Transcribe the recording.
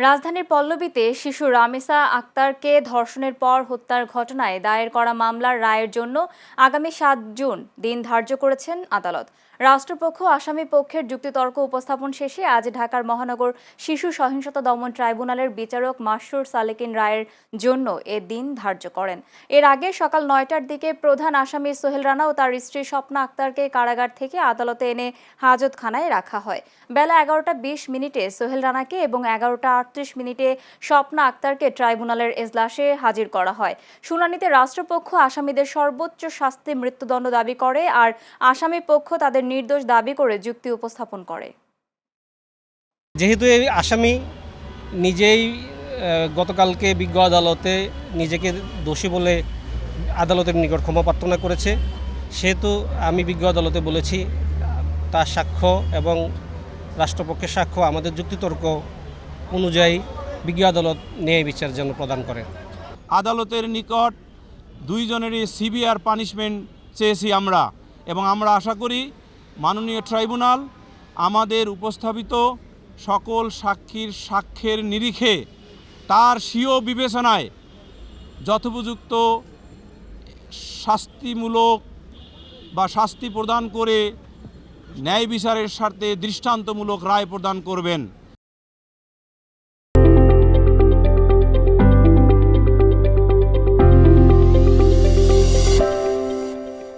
রাজধানীর পল্লবীতে শিশু রামেসা আক্তারকে ধর্ষণের পর হত্যার ঘটনায় দায়ের করা মামলার রায়ের জন্য আগামী ৭ জুন দিন ধার্য করেছেন আদালত। রাষ্ট্রপক্ষ আসামি পক্ষের যুক্তিতর্ক উপস্থাপন শেষে আজ ঢাকার মহানগর শিশু সহিংসতা দমন ট্রাইব্যুনালের বিচারক মাসরুর সালেকিন রায়ের জন্য এ দিন ধার্য করেন। এর আগে সকাল ৯টার দিকে প্রধান আসামি সোহেল রানা ও তার স্ত্রী স্বপ্না আক্তারকে কারাগার থেকে আদালতে এনে হাজতখানায় রাখা হয়। বেলা ১১টা ২০ মিনিটে সোহেল রানাকে এবং ১১টা ৩৮ মিনিটে স্বপ্না আক্তারকে ট্রাইব্যুনালের এজলাসে হাজির করা হয়। শুনানিতে রাষ্ট্রপক্ষ আসামিদের সর্বোচ্চ শাস্তি মৃত্যুদণ্ড দাবি করে আর আসামি পক্ষ তাদের নির্দোষ দাবি করে যুক্তি উপস্থাপন করে। যেহেতু এই আসামি নিজেই গতকালকে বিজ্ঞ আদালতে নিজেকে দোষী বলে আদালতের নিকট ক্ষমা প্রার্থনা করেছে, সেহেতু আমি বিজ্ঞ আদালতে বলেছি তার সাক্ষ্য এবং রাষ্ট্রপক্ষের সাক্ষ্য আমাদের যুক্তিতর্ক অনুযায়ী বিজ্ঞ আদালত ন্যায় বিচার যেন প্রদান করে। আদালতের নিকট দুইজনেরই সিভিয়ার পানিশমেন্ট চেয়েছি আমরা, এবং আমরা আশা করি মাননীয় ট্রাইব্যুনাল আমাদের উপস্থাপিত সকল সাক্ষীর সাক্ষ্যের নিরিখে তার স্বীয় বিবেচনায় যথোপযুক্ত শাস্তিমূলক বা শাস্তি প্রদান করে ন্যায় বিচারের স্বার্থে দৃষ্টান্তমূলক রায় প্রদান করবেন।